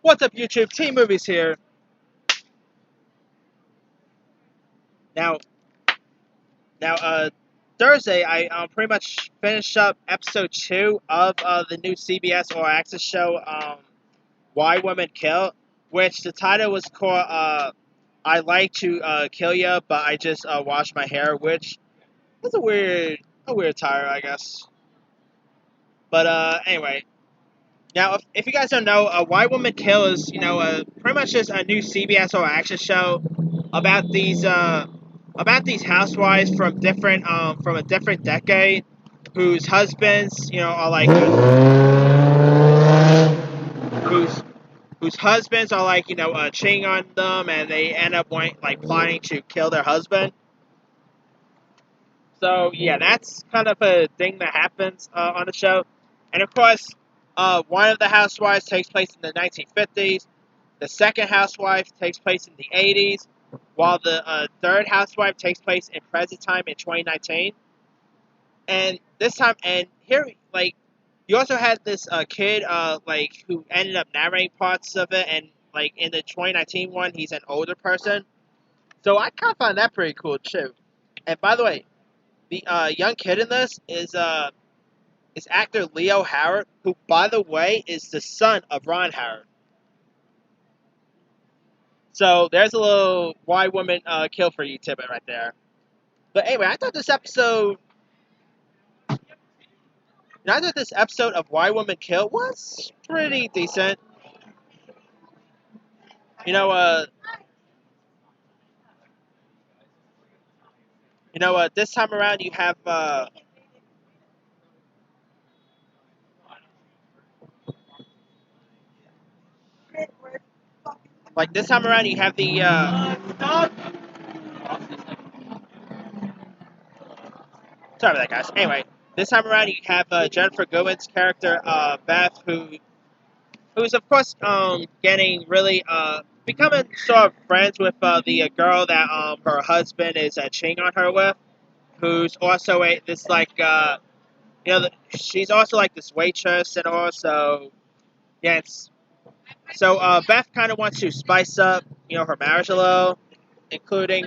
What's up, YouTube? Team Movies here. Now, now, Thursday, I pretty much finished up episode 2 of the new CBS All Access show, Why Women Kill, which the title was called I Like to Kill Ya, but I just washed my hair, which is a weird title, I guess. But anyway, now if you guys don't know, Why Women Kill is pretty much just a new CBS All Access show about these housewives from a different decade whose husbands are like whose whose husbands are like cheating on them, and they end up plotting to kill their husband. So yeah, that's kind of a thing that happens on the show. And of course, one of the housewives takes place in the 1950s. The second housewife takes place in the 80s, while the third housewife takes place in present time in 2019. And this time, and here, you also had this kid, who ended up narrating parts of it, and in the 2019 one, he's an older person. So I kind of find that pretty cool too. And by the way, the young kid in this is actor Leo Howard, who, by the way, is the son of Ron Howard. So there's a little Why Women Kill for you tidbit right there. But anyway, I thought this episode of Why Women Kill was pretty decent. This time around you have this time around you have the sorry about that, guys. Anyway, this time around you have Jennifer Goodwin's character Beth, who's of course getting really becoming sort of friends with the girl that her husband is cheating on her with, who's also she's also like this waitress and all. So yeah, Beth kind of wants to spice up her marriage a little, including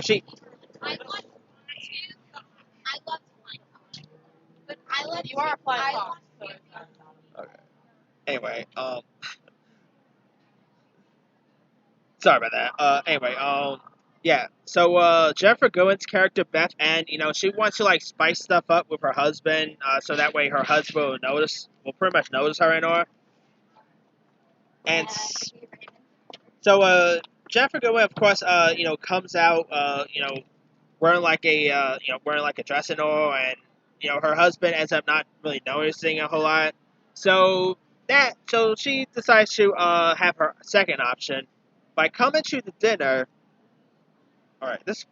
she. You are flying fox. Okay. Anyway, sorry about that. Anyway, yeah. So, Jennifer Goodwin's character Beth Ann, she wants to spice stuff up with her husband, so that way her husband will pretty much notice her and all. And so, Jennifer Goodwin, of course, comes out, wearing wearing like a dress and all, and her husband ends up not really noticing a whole lot. So she decides to have her second option by coming to the dinner. All right, it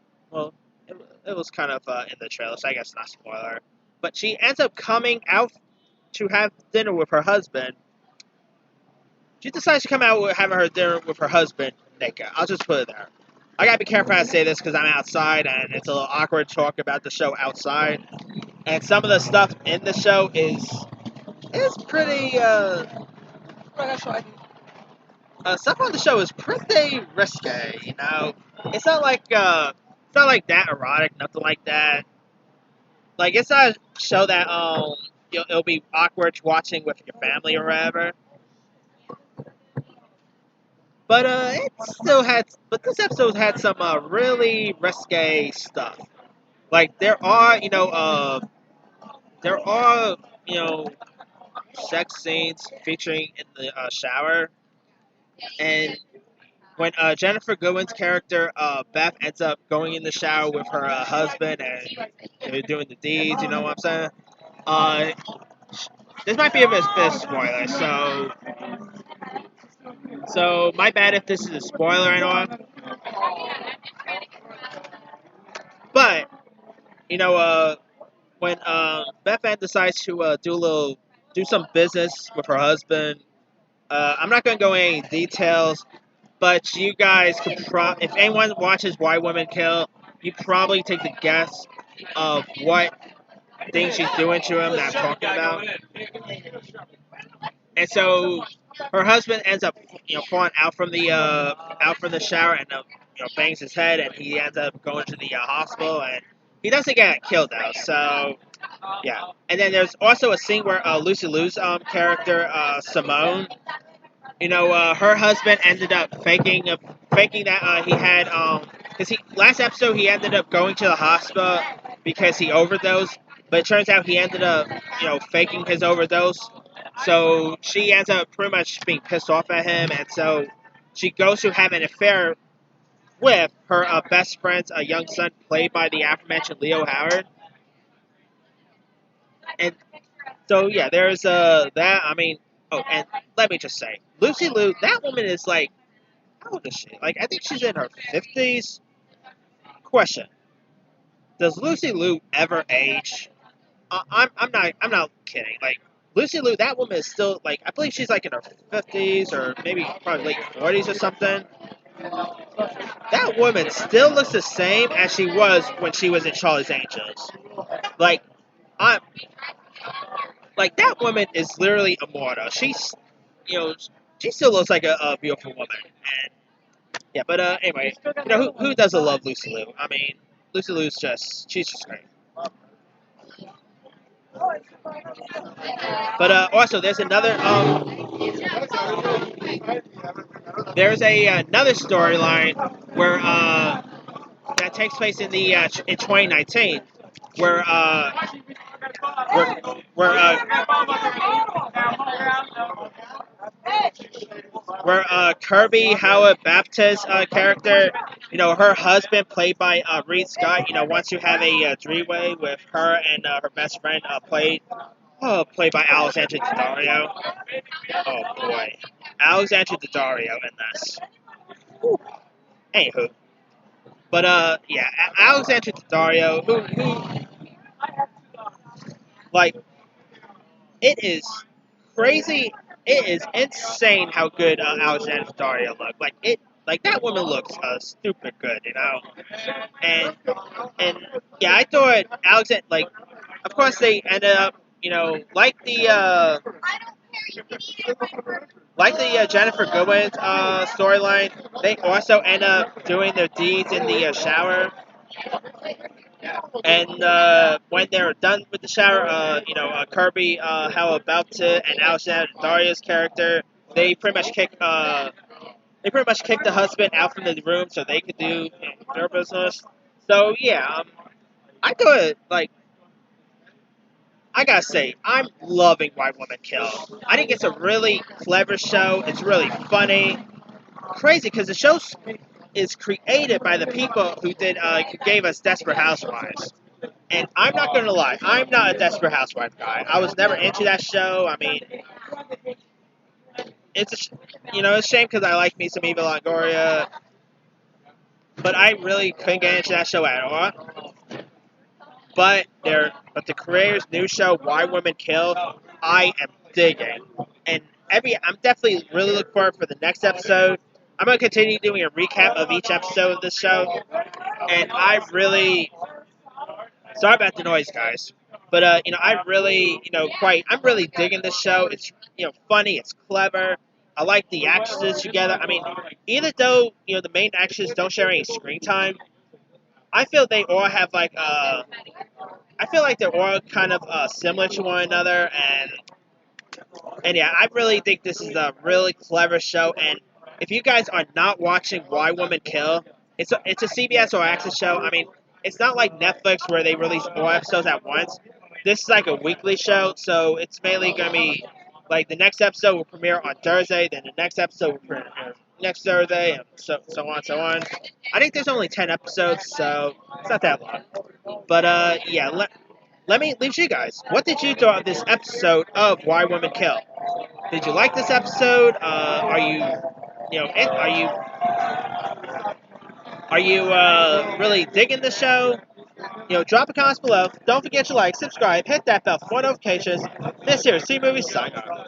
was kind of in the trailer, so I guess not spoiler. But she ends up coming out to have dinner with her husband. She decides to come out with having her dinner with her husband naked. I'll just put it there. I gotta be careful how I say this because I'm outside and it's a little awkward to talk about the show outside. And some of the stuff in the show is pretty. Stuff on the show is pretty risque. It's not like that erotic, nothing like that. Like, it's not a show that it'll be awkward watching with your family or whatever. But this episode had some really risque stuff. Like, there are sex scenes featuring in the shower, and when Jennifer Goodwin's character Beth ends up going in the shower with her husband and they're doing the deeds, you know what I'm saying? Uh, this might be a bit of spoiler, so my bad if this is a spoiler and all. But when Beth Ann decides to do some business with her husband, I'm not going to go into any details. But you guys could if anyone watches Why Women Kill, you probably take the guess of what thing she's doing to him that I'm talking about. And so her husband ends up falling out from the shower and bangs his head, and he ends up going to the hospital, and he doesn't get killed though. So yeah, and then there's also a scene where Lucy Liu's character Simone, her husband ended up faking that he had because he last episode he ended up going to the hospital because he overdosed, but it turns out he ended up faking his overdose. So she ends up pretty much being pissed off at him, and so she goes to have an affair with her best friend's young son, played by the aforementioned Leo Howard. And so yeah, there's that. I mean, oh, and let me just say, Lucy Liu, that woman is like, how old is she? Like, I think she's in her 50s. Question: does Lucy Liu ever age? I'm not kidding. Like, Lucy Liu, that woman is still like, I believe she's like in her 50s or maybe probably late 40s or something. That woman still looks the same as she was when she was in Charlie's Angels. Like, I'm like, that woman is literally immortal. She's, she still looks like a beautiful woman. And yeah, but anyway, who doesn't love Lucy Liu? I mean, Lucy Liu's she's just great. But also, there's another another storyline where that takes place in the in 2019, where where Kirby Howard Baptist's character, her husband, played by Reed Scott, wants to have a three-way with her and her best friend, played by Alexandra Daddario. Oh boy, Alexandra Daddario in this. Anywho, but yeah, Alexandra Daddario, who like, it is crazy. It is insane how good Alexandra Daddario looked. Like that woman looks stupid good, and yeah, I thought Alexandra, like, of course they ended up, like the Jennifer Goodwin storyline. They also end up doing their deeds in the shower. And when they're done with the shower, Kirby, how about to, and Alexandra Daddario's character, they pretty much kick the husband out from the room so they could do their business. So yeah, I thought, like, I gotta say, I'm loving Why Women Kill. I think it's a really clever show. It's really funny, crazy because the show is created by the people who gave us Desperate Housewives. And I'm not gonna lie, I'm not a Desperate Housewives guy. I was never into that show. I mean, it's a shame because I like me some Eva Longoria, but I really couldn't get into that show at all. But the creators' new show, Why Women Kill, I am digging, and I'm definitely really looking forward for the next episode. I'm gonna continue doing a recap of each episode of this show, and sorry about the noise, guys. But I'm really digging this show. It's funny, it's clever. I like the actresses together. I mean, even though the main actresses don't share any screen time, I feel they all have I feel like they're all kind of similar to one another, and yeah, I really think this is a really clever show. And if you guys are not watching Why Women Kill, it's a CBS or Access show. I mean, it's not like Netflix where they release all episodes at once. This is like a weekly show, so it's mainly going to be like the next episode will premiere on Thursday, then the next episode will premiere next Thursday, and so on, so on. I think there's only 10 episodes, so it's not that long. But yeah, let me leave you guys. What did you thought of this episode of Why Women Kill? Did you like this episode? Are you really digging the show? Drop a comment below. Don't forget to like, subscribe, hit that bell for notifications. This here is C Movie sign off.